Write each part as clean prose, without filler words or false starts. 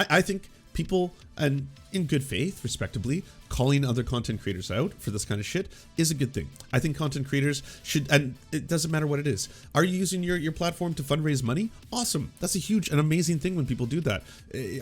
I think people, and in good faith, respectably, calling other content creators out for this kind of shit is a good thing. I think content creators should, and it doesn't matter what it is. Are you using your platform to fundraise money? Awesome. That's a huge and amazing thing when people do that.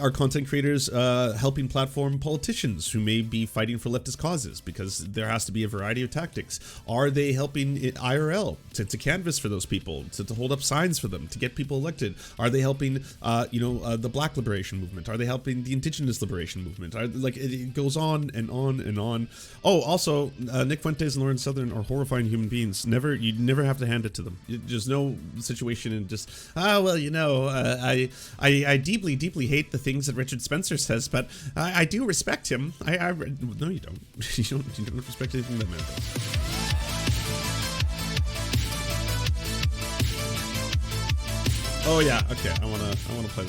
Are content creators helping platform politicians who may be fighting for leftist causes? Because there has to be a variety of tactics. Are they helping IRL to canvas for those people, to hold up signs for them, to get people elected? Are they helping, the Black liberation movement? Are they helping the Indigenous liberation movement? It goes on and on and on. Oh, also, Nick Fuentes and Lauren Southern are horrifying human beings. You never have to hand it to them. There's no situation and just, I deeply, deeply hate the things that Richard Spencer says, but I do respect him. No, you don't. You don't respect anything that man does. Oh yeah, okay. I wanna play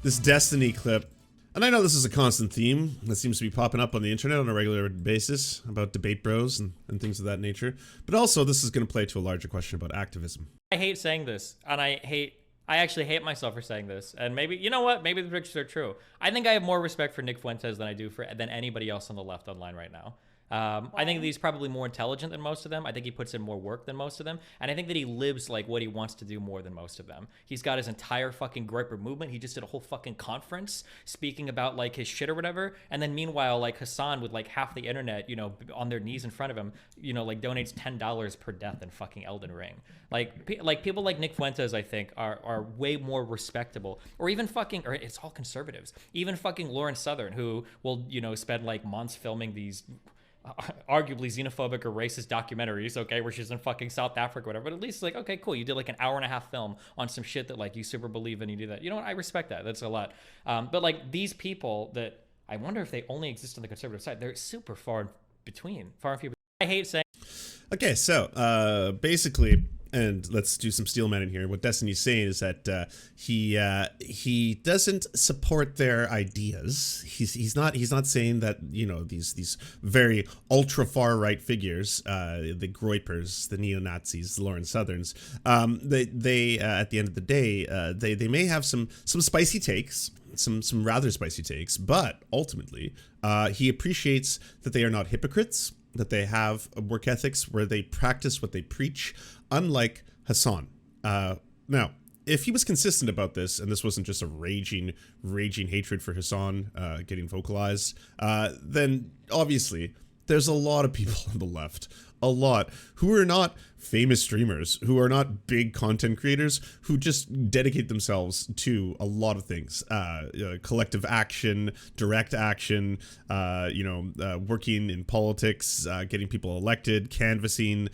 this Destiny clip. And I know this is a constant theme that seems to be popping up on the internet on a regular basis about debate bros and things of that nature. But also, this is going to play to a larger question about activism. I hate saying this, and I actually hate myself for saying this. And maybe, you know what? Maybe the pictures are true. I think I have more respect for Nick Fuentes than I do than anybody else on the left online right now. I think that he's probably more intelligent than most of them. I think he puts in more work than most of them. And I think that he lives like what he wants to do more than most of them. He's got his entire fucking Groyper movement. He just did a whole fucking conference speaking about like his shit or whatever. And then meanwhile, like Hassan with like half the internet, on their knees in front of him, like donates $10 per death in fucking Elden Ring. Like people like Nick Fuentes, I think, are way more respectable. Or even or it's all conservatives. Even fucking Lauren Southern, who will, spend like months filming these arguably xenophobic or racist documentaries, okay, where she's in fucking South Africa or whatever, but at least it's like, okay, cool, you did like an hour and a half film on some shit that like you super believe in, you do that. You know what, I respect that. That's a lot. But like these people that I wonder if they only exist on the conservative side, they're super far and few. I hate saying. Okay, so basically, and let's do some steel man in here. What Destiny's saying is that he doesn't support their ideas. He's not saying that these very ultra far right figures, the Groypers, the neo Nazis, the Lauren Southerns, they at the end of the day they may have some spicy takes. Some rather spicy takes, but ultimately he appreciates that they are not hypocrites, that they have work ethics where they practice what they preach, unlike Hassan. Now, if he was consistent about this, and this wasn't just a raging hatred for Hassan getting vocalized, then obviously there's a lot of people on the left, who are not famous streamers, who are not big content creators, who just dedicate themselves to a lot of things, collective action, direct action, working in politics, getting people elected, canvassing,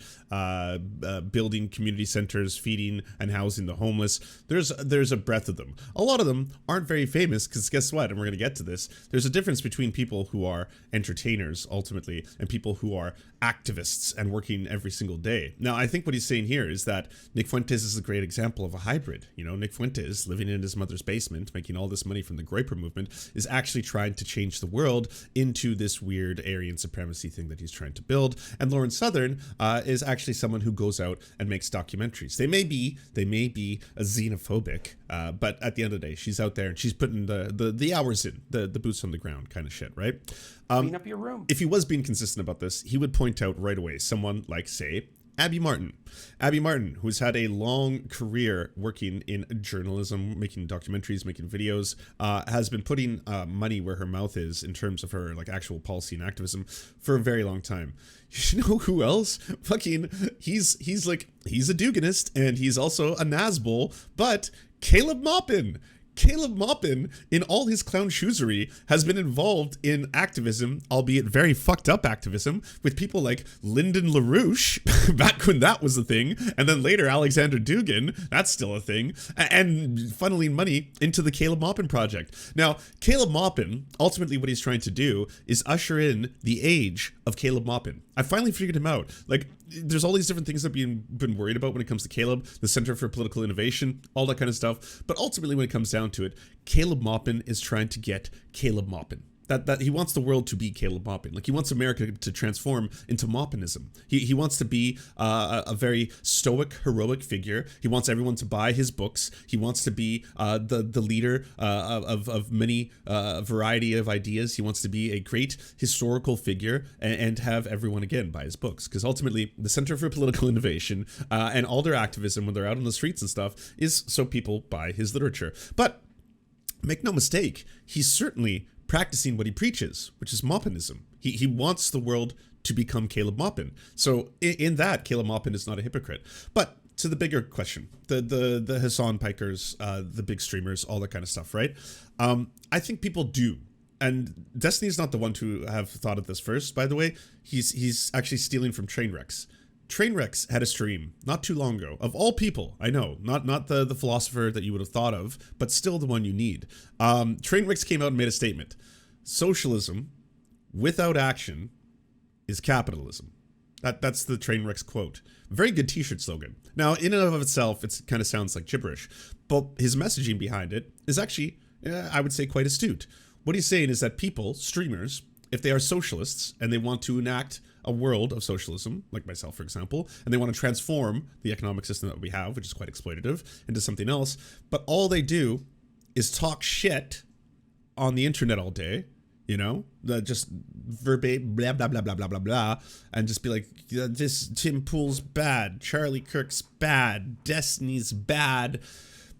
building community centers, feeding and housing the homeless. There's a breadth of them. A lot of them aren't very famous because guess what? And we're going to get to this. There's a difference between people who are entertainers ultimately and people who are activists and working every single day. Now, I think what he's saying here is that Nick Fuentes is a great example of a hybrid. Nick Fuentes, living in his mother's basement, making all this money from the Groyper movement, is actually trying to change the world into this weird Aryan supremacy thing that he's trying to build. And Lauren Southern is actually someone who goes out and makes documentaries. They may be a xenophobic, but at the end of the day, she's out there and she's putting the hours in, the boots on the ground kind of shit, right? Clean up your room. If he was being consistent about this, he would point out right away someone like, say, Abby Martin, who's had a long career working in journalism, making documentaries, making videos, has been putting money where her mouth is in terms of her like actual policy and activism for a very long time. You know who else? Fucking, he's a Duganist and he's also a Nazbol, but Caleb Maupin, in all his clown shoesery, has been involved in activism, albeit very fucked up activism, with people like Lyndon LaRouche, back when that was a thing, and then later Alexander Dugin, that's still a thing, and funneling money into the Caleb Maupin project. Now, Caleb Maupin, ultimately what he's trying to do is usher in the age of Caleb Maupin. I finally figured him out. Like, there's all these different things that I've been worried about when it comes to Caleb, the Center for Political Innovation, all that kind of stuff. But ultimately, when it comes down to it, Caleb Maupin is trying to get Caleb Maupin. That he wants the world to be Caleb Maupin. Like, he wants America to transform into Maupinism. He wants to be a very stoic, heroic figure. He wants everyone to buy his books. He wants to be the leader of many variety of ideas. He wants to be a great historical figure and have everyone, again, buy his books. Because ultimately, the Center for Political Innovation and all their activism when they're out on the streets and stuff is so people buy his literature. But make no mistake, he's certainly practicing what he preaches, which is Maupinism. He wants the world to become Caleb Maupin. So in that, Caleb Maupin is not a hypocrite. But to the bigger question, the Hassan Pikers, the big streamers, all that kind of stuff, right? I think people do. And Destiny's not the one to have thought of this first, by the way. He's actually stealing from Trainwrecks. Trainwrecks had a stream not too long ago, of all people, I know, not the philosopher that you would have thought of, but still the one you need. Trainwrecks came out and made a statement. Socialism without action is capitalism. That's the Trainwrecks quote. Very good t-shirt slogan. Now, in and of itself, it kind of sounds like gibberish, but his messaging behind it is actually, I would say, quite astute. What he's saying is that people, streamers, if they are socialists and they want to enact a world of socialism, like myself, for example, and they want to transform the economic system that we have, which is quite exploitative, into something else, but all they do is talk shit on the internet all day, you know, just verbatim, blah, blah, blah, blah, blah, blah, blah, and just be like, this Tim Pool's bad, Charlie Kirk's bad, Destiny's bad,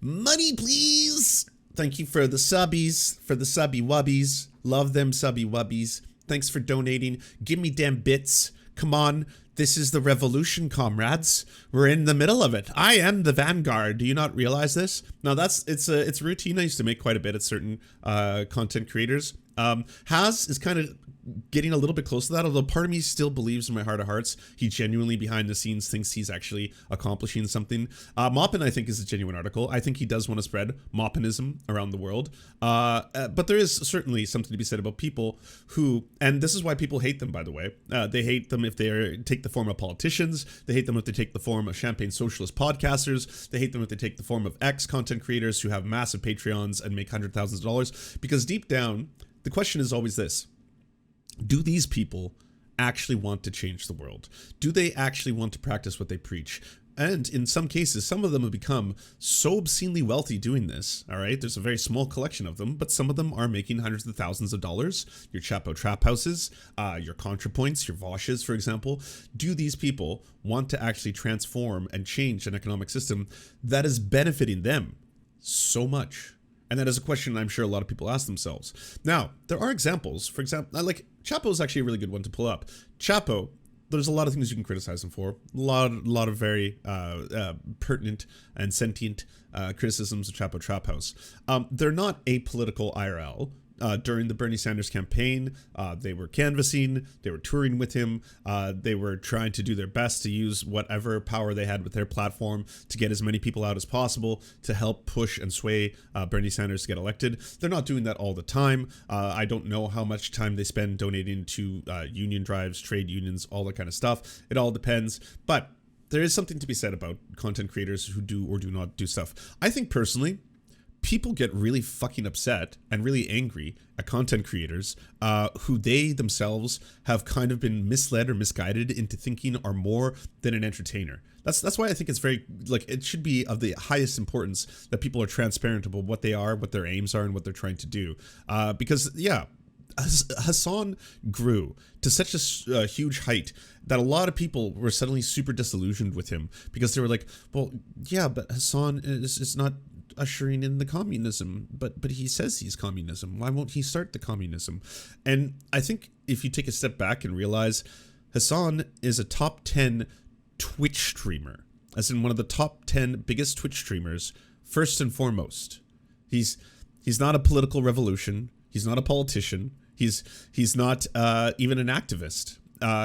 money please. Thank you for the subbies, for the subby wubbies. Love them subby wubbies. Thanks for donating. Give me damn bits. Come on. This is the revolution, comrades. We're in the middle of it. I am the vanguard. Do you not realize this? Now it's a routine I used to make quite a bit at certain content creators. Has is kind of getting a little bit close to that, although part of me still believes in my heart of hearts he genuinely behind the scenes thinks he's actually accomplishing something. Maupin, I think, is a genuine article. I think he does want to spread Maupinism around the world, but there is certainly something to be said about people who, and this is why people hate them, by the way. They hate them if they take the form of politicians. They hate them if they take the form of champagne socialist podcasters. They hate them if they take the form of ex-content creators who have massive Patreons and make hundreds of thousands of dollars, because deep down, the question is always this. Do these people actually want to change the world? Do they actually want to practice what they preach? And in some cases, some of them have become so obscenely wealthy doing this, all right? There's a very small collection of them, but some of them are making hundreds of thousands of dollars. Your Chapo Trap Houses, your ContraPoints, your Voshes, for example. Do these people want to actually transform and change an economic system that is benefiting them so much? And that is a question I'm sure a lot of people ask themselves. Now, there are examples. For example, like Chapo is actually a really good one to pull up. Chapo, there's a lot of things you can criticize him for. A lot of very pertinent and sentient criticisms of Chapo Trap House. They're not apolitical IRL. During the Bernie Sanders campaign, they were canvassing, they were touring with him, they were trying to do their best to use whatever power they had with their platform to get as many people out as possible to help push and sway Bernie Sanders to get elected. They're not doing that all the time. I don't know how much time they spend donating to union drives, trade unions, all that kind of stuff. It all depends. But there is something to be said about content creators who do or do not do stuff. I think personally, people get really fucking upset and really angry at content creators who they themselves have kind of been misled or misguided into thinking are more than an entertainer. That's why I think it's very, like, it should be of the highest importance that people are transparent about what they are, what their aims are, and what they're trying to do. Because, yeah, Hassan grew to such a huge height that a lot of people were suddenly super disillusioned with him because they were like, well, yeah, but Hassan is not ushering in the communism, but he says he's communism. Why won't he start the communism? And I think if you take a step back and realize Hassan is a top 10 Twitch streamer, as in one of the top 10 biggest Twitch streamers, first and foremost. He's not a political revolution. He's not a politician. He's not even an activist.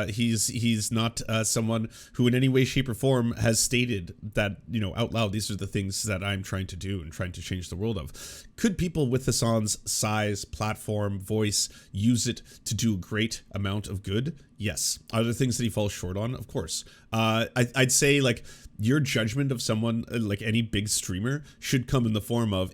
He's not someone who in any way, shape, or form has stated that, you know, out loud, these are the things that I'm trying to do and trying to change the world of. Could people with Hassan's size, platform, voice use it to do a great amount of good? Yes. Are there things that he falls short on? Of course. I'd say, like, your judgment of someone, like any big streamer, should come in the form of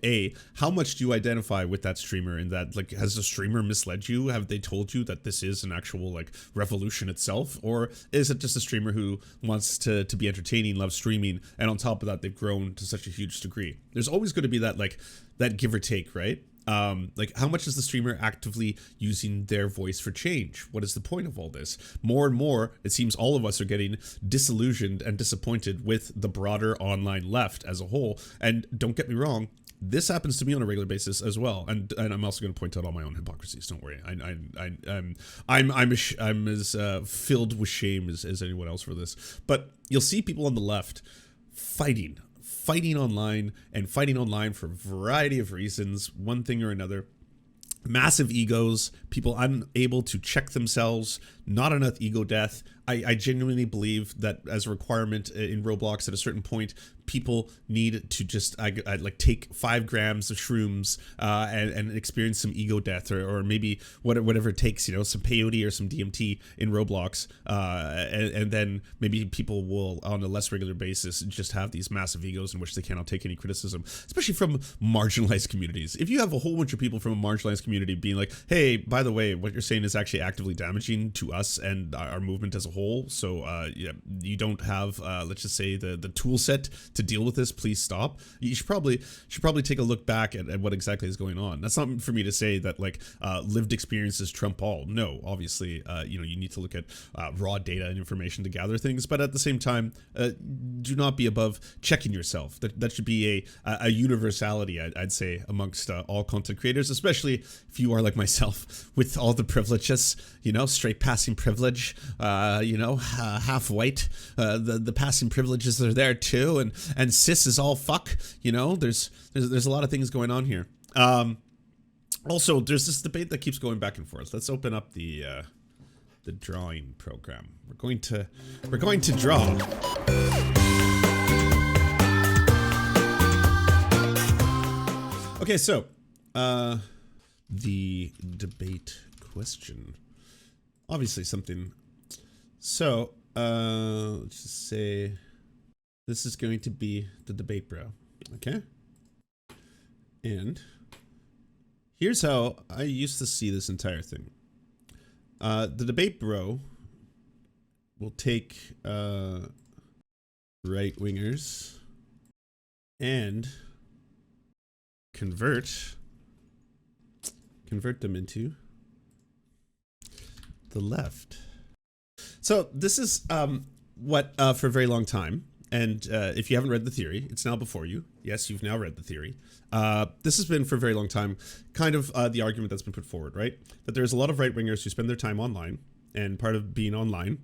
how much do you identify with that streamer, and that, like, has the streamer misled you? Have they told you that this is an actual, like, revolution itself, or is it just a streamer who wants to be entertaining, loves streaming, and on top of that they've grown to such a huge degree? There's always going to be that, like, that give or take, right? Like, how much is the streamer actively using their voice for change? What is the point of all this? More and more, it seems all of us are getting disillusioned and disappointed with the broader online left as a whole. And don't get me wrong, this happens to me on a regular basis as well. And I'm also going to point out all my own hypocrisies. Don't worry. I'm as filled with shame as anyone else for this. But you'll see people on the left fighting online, and fighting online for a variety of reasons, one thing or another. Massive egos, people unable to check themselves, not enough ego death. I genuinely believe that as a requirement in Roblox, at a certain point, people need to just like take 5 grams of shrooms and experience some ego death, or maybe whatever it takes, you know, some peyote or some DMT in Roblox, and then maybe people will, on a less regular basis, just have these massive egos in which they cannot take any criticism, especially from marginalized communities. If you have a whole bunch of people from a marginalized community being like, hey, by the way, what you're saying is actually actively damaging to us and our movement as a whole, so yeah, you don't have let's just say the tool set to deal with this, please stop. You should probably take a look back at what exactly is going on. That's not for me to say that, like, lived experiences trump all. No, obviously, you know, you need to look at raw data and information to gather things, but at the same time, do not be above checking yourself. That should be a universality, I'd say, amongst all content creators, especially if you are like myself with all the privileges, you know, straight passing privilege, you know, half white, the passing privileges are there too, and cis is all fuck, you know. There's a lot of things going on here. Also, there's this debate that keeps going back and forth. Let's open up the drawing program. We're going to draw. Okay, so the debate question, obviously something. So let's just say this is going to be the debate bro, okay? And here's how I used to see this entire thing. The debate bro will take right-wingers and convert them into the left. So this is what for a very long time, and if you haven't read the theory, it's now before you. Yes, you've now read the theory. This has been for a very long time kind of the argument that's been put forward, right? That there's a lot of right-wingers who spend their time online, and part of being online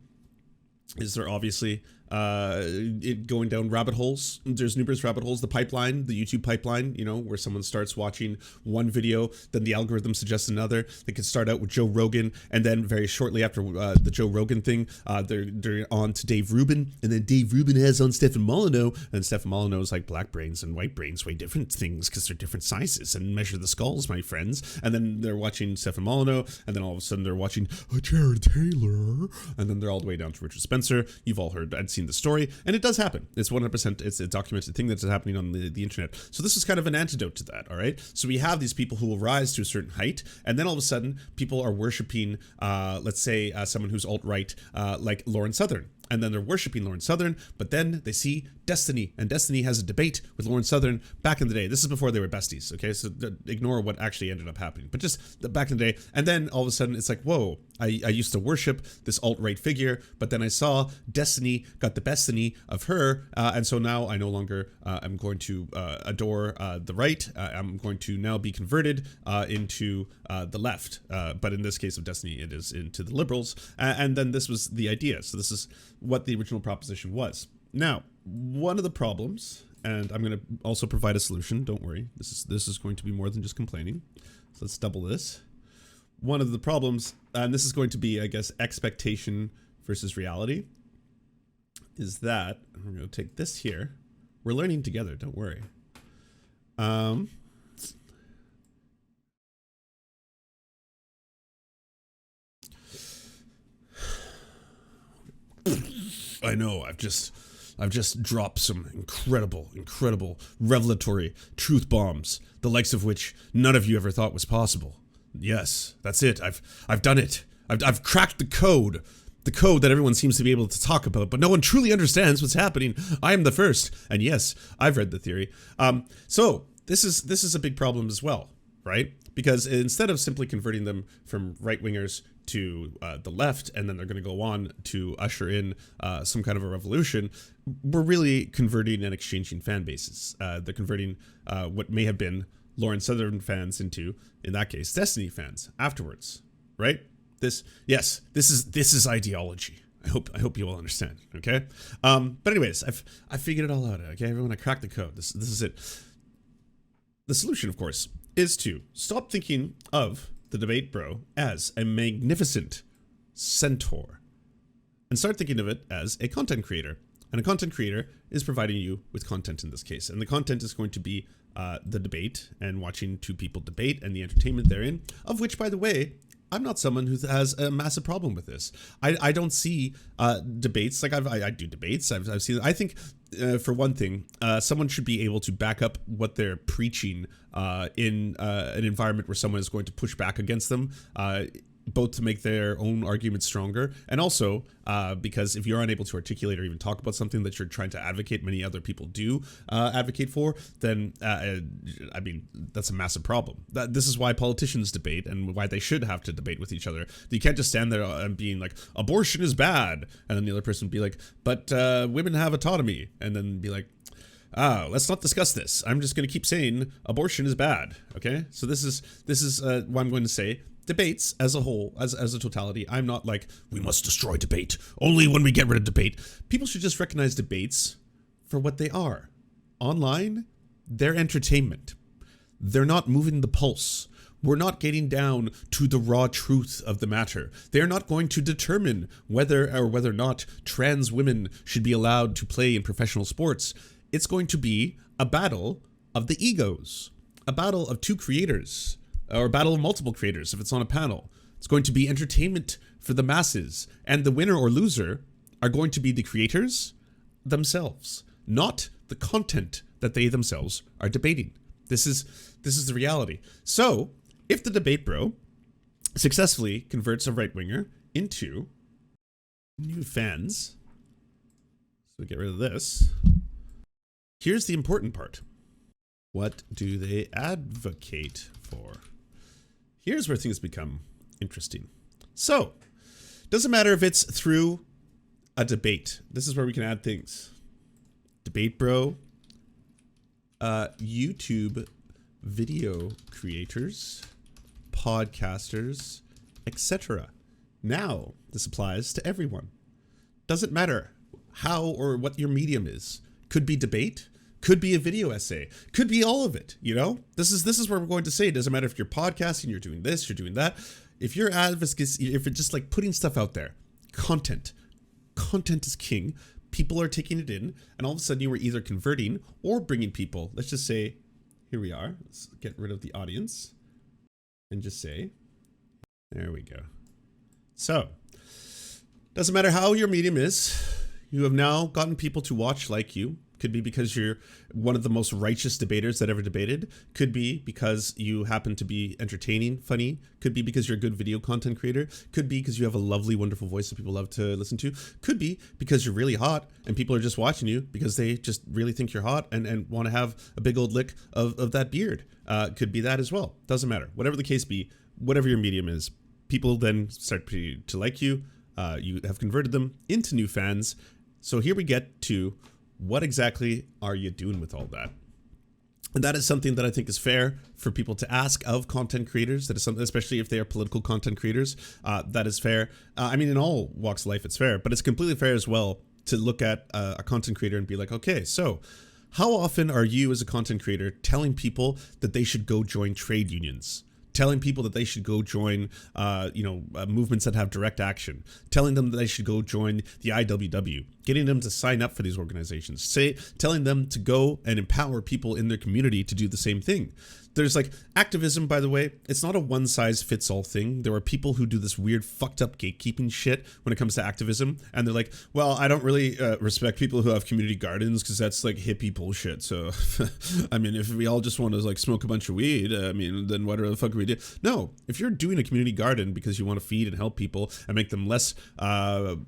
is they're obviously going down rabbit holes. There's numerous rabbit holes. The pipeline, the YouTube pipeline, you know, where someone starts watching one video, then the algorithm suggests another. They could start out with Joe Rogan, and then very shortly after the Joe Rogan thing, they're on to Dave Rubin, and then Dave Rubin has on Stefan Molyneux, and Stefan Molyneux is like, black brains and white brains weigh different things because they're different sizes, and measure the skulls, my friends. And then they're watching Stefan Molyneux, and then all of a sudden they're watching Jared Taylor, and then they're all the way down to Richard Spencer. You've all heard and seen the story, and it does happen. It's 100%, it's a documented thing that's happening on the internet. So this is kind of an antidote to that, all right? So we have these people who will rise to a certain height, and then all of a sudden people are worshiping, let's say, someone who's alt-right, like Lauren Southern. And then they're worshiping Lauren Southern, but then they see Destiny, and Destiny has a debate with Lauren Southern back in the day. This is before they were besties, okay? So ignore what actually ended up happening, but just back in the day. And then all of a sudden it's like, whoa, I used to worship this alt-right figure, but then I saw Destiny got the bestiny of her, and so now I no longer am going to adore the right. I'm going to now be converted into the left, but in this case of Destiny, it is into the liberals. And then this was the idea. So this is what the original proposition was. Now, one of the problems, and I'm going to also provide a solution, don't worry, this is going to be more than just complaining. So let's double this. One of the problems, and this is going to be, I guess, expectation versus reality, is that, I'm going to take this here, we're learning together, don't worry. I know, I've just just dropped some incredible revelatory truth bombs, the likes of which none of you ever thought was possible. Yes, that's it. I've done it. I've cracked the code that everyone seems to be able to talk about, but no one truly understands what's happening. I am the first. And yes, I've read the theory. So this is a big problem as well, right? Because instead of simply converting them from right-wingers to the left, and then they're going to go on to usher in some kind of a revolution, we're really converting and exchanging fan bases. They're converting what may have been Lauren Southern fans into, in that case, Destiny fans afterwards, right? This is ideology. I hope you all understand. Okay. But anyways, I figured it all out. Okay, everyone, I cracked the code. This is it. The solution, of course, is to stop thinking of the debate bro as a magnificent centaur and start thinking of it as a content creator. And a content creator is providing you with content in this case. And the content is going to be the debate and watching two people debate and the entertainment therein, of which, by the way, I'm not someone who has a massive problem with this. I don't see debates like I do debates. I've seen. I think for one thing, someone should be able to back up what they're preaching in an environment where someone is going to push back against them. Both to make their own arguments stronger, and also because if you're unable to articulate or even talk about something that you're trying to advocate, many other people do advocate for, then I mean, that's a massive problem. This is why politicians debate and why they should have to debate with each other. You can't just stand there and being like, abortion is bad, and then the other person be like, but women have autonomy, and then be like, let's not discuss this. I'm just going to keep saying abortion is bad. Okay, so this is what I'm going to say. Debates as a whole, as a totality, I'm not like, we must destroy debate. Only when we get rid of debate. People should just recognize debates for what they are. Online, they're entertainment. They're not moving the pulse. We're not getting down to the raw truth of the matter. They're not going to determine whether or not trans women should be allowed to play in professional sports. It's going to be a battle of the egos, a battle of two creators, or a battle of multiple creators if it's on a panel. It's going to be entertainment for the masses, and the winner or loser are going to be the creators themselves, not the content that they themselves are debating. This is the reality. So, if the debate bro successfully converts a right-winger into new fans, so get rid of this, here's the important part. What do they advocate for? Here's where things become interesting. So, doesn't matter if it's through a debate. This is where we can add things. Debate bro, YouTube video creators, podcasters, etc. Now, this applies to everyone. Doesn't matter how or what your medium is. Could be debate, could be a video essay, could be all of it, you know? This is where we're going to say it doesn't matter if you're podcasting, you're doing this, you're doing that. If you're advocacy, if you're just like putting stuff out there, content is king. People are taking it in, and all of a sudden you are either converting or bringing people. Let's just say, here we are. Let's get rid of the audience and just say, there we go. So, doesn't matter how your medium is, you have now gotten people to watch like you. Could be because you're one of the most righteous debaters that ever debated. Could be because you happen to be entertaining, funny. Could be because you're a good video content creator. Could be because you have a lovely, wonderful voice that people love to listen to. Could be because you're really hot and people are just watching you because they just really think you're hot and want to have a big old lick of that beard. Could be that as well. Doesn't matter. Whatever the case be, whatever your medium is, people then start to like you. You have converted them into new fans. So here we get to what exactly are you doing with all that? And that is something that I think is fair for people to ask of content creators. That is something, especially if they are political content creators, that is fair. I mean, in all walks of life, it's fair, but it's completely fair as well to look at a content creator and be like, okay, so how often are you as a content creator telling people that they should go join trade unions? Telling people that they should go join, movements that have direct action, telling them that they should go join the IWW, getting them to sign up for these organizations, telling them to go and empower people in their community to do the same thing. there's like activism, by the way, it's not a one size fits all thing. There are people who do this weird fucked up gatekeeping shit when it comes to activism. And they're like, well, I don't really respect people who have community gardens because that's like hippie bullshit. So, I mean, if we all just want to like smoke a bunch of weed, I mean, then what the fuck do we do? No, if you're doing a community garden because you want to feed and help people and make them less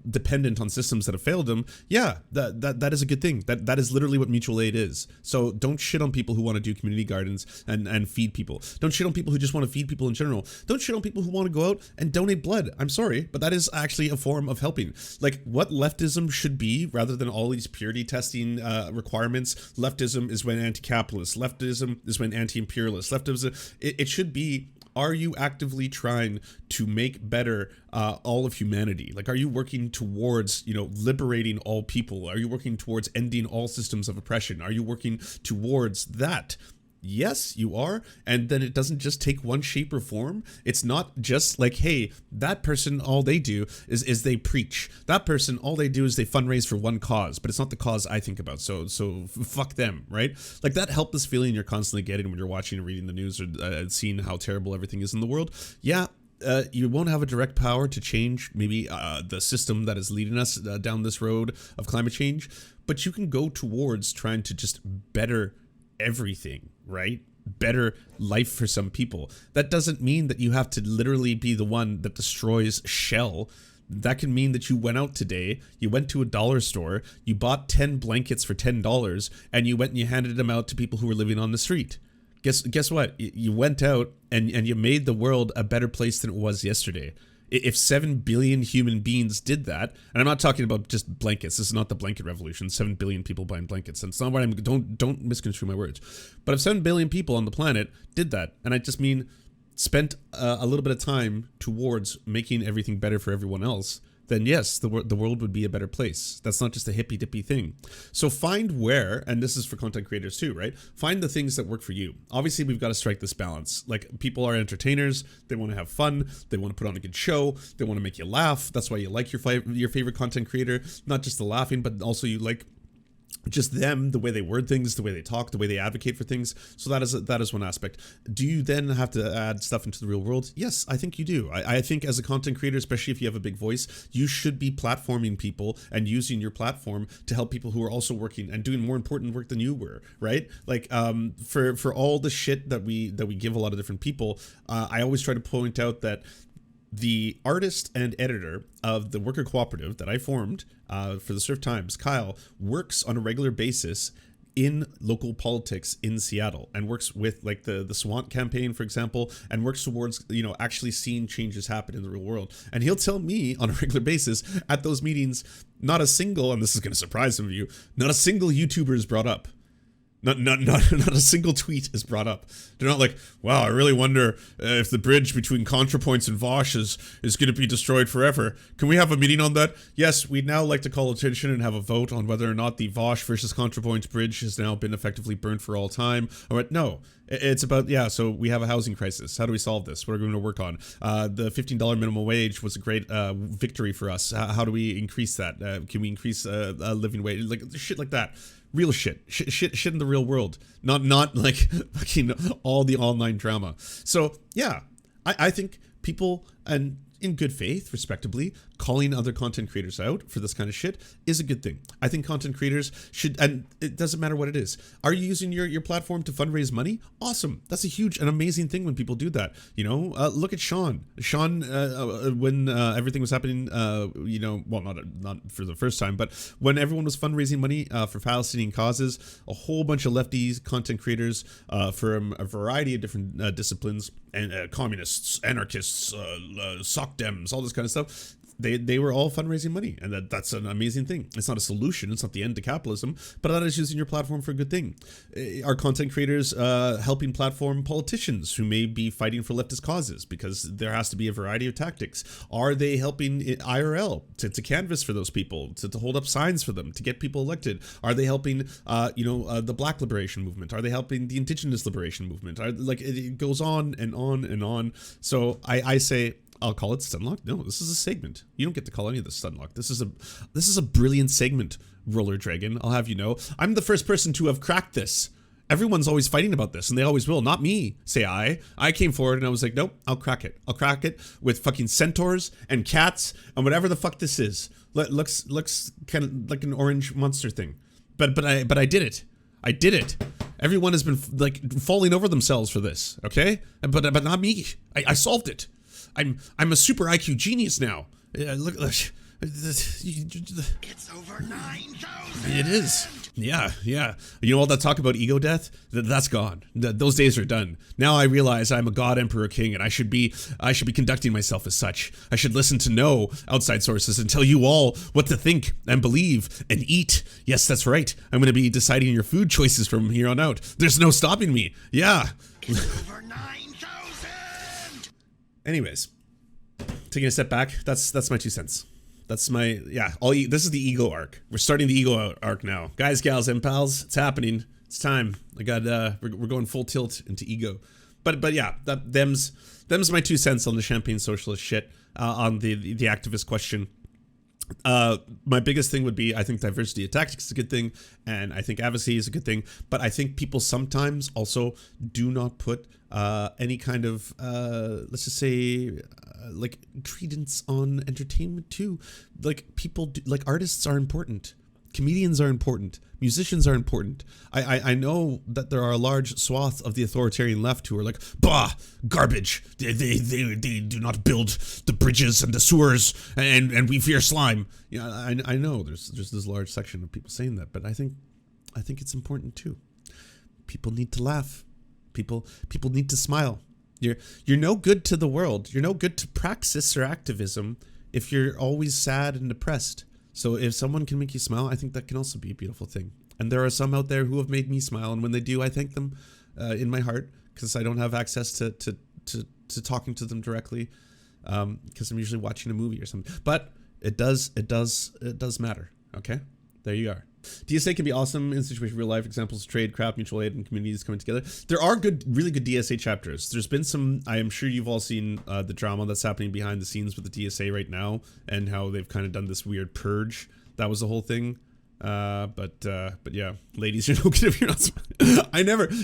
dependent on systems that have failed them, yeah, that is a good thing. That is literally what mutual aid is. So don't shit on people who want to do community gardens and feed people. Don't shit on people who just want to feed people in general. Don't shit on people who want to go out and donate blood. I'm sorry, but that is actually a form of helping. Like what leftism should be, rather than all these purity testing requirements, leftism is when anti-capitalist. Leftism is when anti-imperialist. Leftism, it should be, are you actively trying to make better all of humanity? Like, are you working towards, liberating all people? Are you working towards ending all systems of oppression? Are you working towards that? Yes, you are. And then it doesn't just take one shape or form. It's not just like, hey, that person, all they do is they preach. That person, all they do is they fundraise for one cause, but it's not the cause I think about. So fuck them, right? Like that helpless feeling you're constantly getting when you're watching and reading the news or seeing how terrible everything is in the world. Yeah. You won't have a direct power to change maybe the system that is leading us down this road of climate change, but you can go towards trying to just better everything, right? Better life for some people. That doesn't mean that you have to literally be the one that destroys Shell. That can mean that you went out today, you went to a dollar store, you bought 10 blankets for $10, and you went and you handed them out to people who were living on the street. Guess what? You went out and you made the world a better place than it was yesterday. If 7 billion human beings did that, and I'm not talking about just blankets, this is not the blanket revolution, 7 billion people buying blankets, and it's not what I'm, don't misconstrue my words, but if 7 billion people on the planet did that, and I just mean spent a little bit of time towards making everything better for everyone else, then yes, the world would be a better place. That's not just a hippy dippy thing. So find where, and this is for content creators too, right? Find the things that work for you. Obviously, we've got to strike this balance. Like, people are entertainers. They want to have fun. They want to put on a good show. They want to make you laugh. That's why you like your favorite content creator. Not just the laughing, but also you like just them, the way they word things, the way they talk, the way they advocate for things. So that is one aspect. Do you then have to add stuff into the real world? Yes, I think you do. I think as a content creator, especially if you have a big voice, you should be platforming people and using your platform to help people who are also working and doing more important work than you were, right? Like for all the shit that we give a lot of different people, I always try to point out that the artist and editor of the worker cooperative that I formed for the Serf Times, Kyle, works on a regular basis in local politics in Seattle and works with like the SWAT campaign, for example, and works towards, actually seeing changes happen in the real world. And he'll tell me on a regular basis at those meetings, not a single, and this is going to surprise some of you, not a single YouTuber is brought up. Not a single tweet is brought up. They're not like, wow, I really wonder if the bridge between ContraPoints and Vosh is going to be destroyed forever. Can we have a meeting on that? Yes, we'd now like to call attention and have a vote on whether or not the Vosh versus ContraPoints bridge has now been effectively burnt for all time. Or no, it's about, so we have a housing crisis. How do we solve this? What are we going to work on? The $15 minimum wage was a great victory for us. How do we increase that? Can we increase a living wage? Like shit like that. Real shit in the real world, not like fucking all the online drama. So yeah, I think people, and in good faith, respectably, calling other content creators out for this kind of shit is a good thing. I think content creators should, and it doesn't matter what it is. Are you using your platform to fundraise money? Awesome. That's a huge and amazing thing when people do that. Look at Sean. Sean, when everything was happening, well, not for the first time, but when everyone was fundraising money for Palestinian causes, a whole bunch of lefties, content creators from a variety of different disciplines, and communists, anarchists, sock dems, all this kind of stuff. They were all fundraising money, and that's an amazing thing. It's not a solution, it's not the end to capitalism, but that is using your platform for a good thing. Are content creators helping platform politicians who may be fighting for leftist causes, because there has to be a variety of tactics? Are they helping IRL to canvas for those people, to hold up signs for them, to get people elected? Are they helping the Black liberation movement? Are they helping the Indigenous liberation movement? It goes on and on and on. So I say, I'll call it Stunlock. No, this is a segment. You don't get to call any of this Stunlock. This is a brilliant segment, Roller Dragon. I'll have you know. I'm the first person to have cracked this. Everyone's always fighting about this, and they always will. Not me, say I. I came forward and I was like, nope, I'll crack it. I'll crack it with fucking centaurs and cats and whatever the fuck this is. Looks kind of like an orange monster thing. But I did it. I did it. Everyone has been like falling over themselves for this, okay? But not me. I solved it. I'm a super IQ genius now. Look. It's over 9,000. It is. Yeah. You know all that talk about ego death? That's gone. Those days are done. Now I realize I'm a god, emperor, king, and I should be conducting myself as such. I should listen to no outside sources and tell you all what to think and believe and eat. Yes, that's right. I'm going to be deciding your food choices from here on out. There's no stopping me. Yeah. It's over 9,000. Anyways, taking a step back, that's my 2 cents. That's my, this is the ego arc. We're starting the ego arc now. Guys, gals, and pals, it's happening. It's time. We're going full tilt into ego. But yeah, them's my 2 cents on the champagne socialist shit, on the activist question. My biggest thing would be, I think diversity of tactics is a good thing, and I think advocacy is a good thing, but I think people sometimes also do not put any kind of, let's just say, like credence on entertainment too. Like people do, like artists are important, comedians are important, musicians are important. I know that there are a large swath of the authoritarian left who are like, bah, garbage. They do not build the bridges and the sewers, and we fear slime. Yeah, I know there's this large section of people saying that, but I think it's important too. People need to laugh. People need to smile. You're no good to the world. You're no good to praxis or activism if you're always sad and depressed. So if someone can make you smile, I think that can also be a beautiful thing. And there are some out there who have made me smile, and when they do, I thank them in my heart, because I don't have access to talking to them directly, because I'm usually watching a movie or something. But it does matter. Okay, there you are. DSA can be awesome in situation real life examples of trade, craft, mutual aid, and communities coming together. There are really good DSA chapters. There's been some, I am sure you've all seen the drama that's happening behind the scenes with the DSA right now, and how they've kind of done this weird purge. That was the whole thing. But yeah, ladies, you're no good if you're not.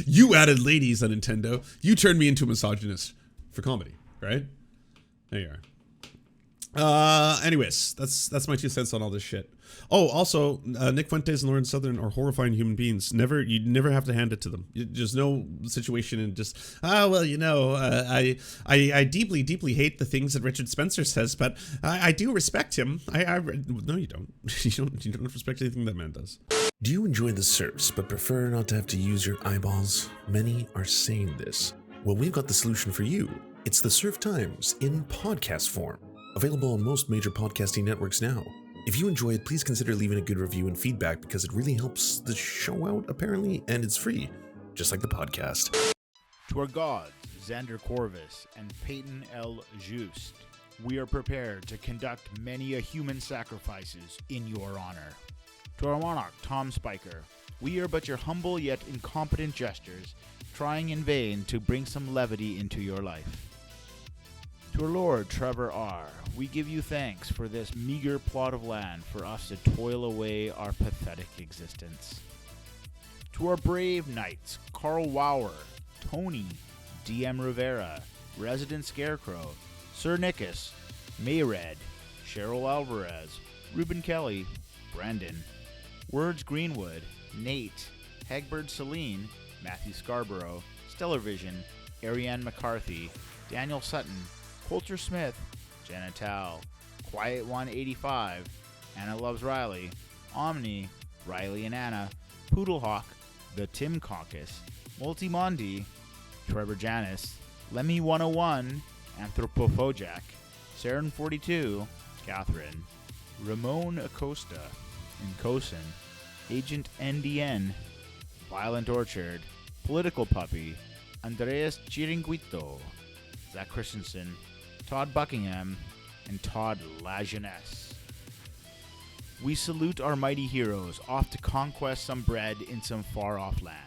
You added ladies on Nintendo. You turned me into a misogynist for comedy, right? There you are. Anyways, that's my 2 cents on all this shit. Oh, also, Nick Fuentes and Lauren Southern are horrifying human beings. You never have to hand it to them. There's no situation and just, I deeply, deeply hate the things that Richard Spencer says, but I do respect him. No, you don't. You don't respect anything that man does. Do you enjoy the Serfs, but prefer not to have to use your eyeballs? Many are saying this. Well, we've got the solution for you. It's the Serf Times in podcast form. Available on most major podcasting networks now. If you enjoy it, please consider leaving a good review and feedback, because it really helps the show out, apparently, and it's free, just like the podcast. To our gods, Xander Corvus and Peyton L. Just, we are prepared to conduct many a human sacrifices in your honor. To our monarch, Tom Spiker, we are but your humble yet incompetent jesters, trying in vain to bring some levity into your life. To our Lord Trevor R., we give you thanks for this meager plot of land for us to toil away our pathetic existence. To our brave knights, Carl Wauer, Tony, DM Rivera, Resident Scarecrow, Sir Nickus, Mayred, Cheryl Alvarez, Ruben Kelly, Brandon, Words Greenwood, Nate, Hegbert Celine, Matthew Scarborough, Stellar Vision, Ariane McCarthy, Daniel Sutton, Coulter Smith, Jenna Tal, Quiet 185, Anna Loves Riley, Omni, Riley and Anna, Poodlehawk, The Tim Caucus, Multimondi, Trevor Janis, Lemmy 101, Anthropophojack, Saren 42, Catherine, Ramon Acosta, Nkosin, Agent NDN, Violent Orchard, Political Puppy, Andreas Chiringuito, Zach Christensen, Todd Buckingham, and Todd Lajeunesse. We salute our mighty heroes off to conquest some bread in some far-off land.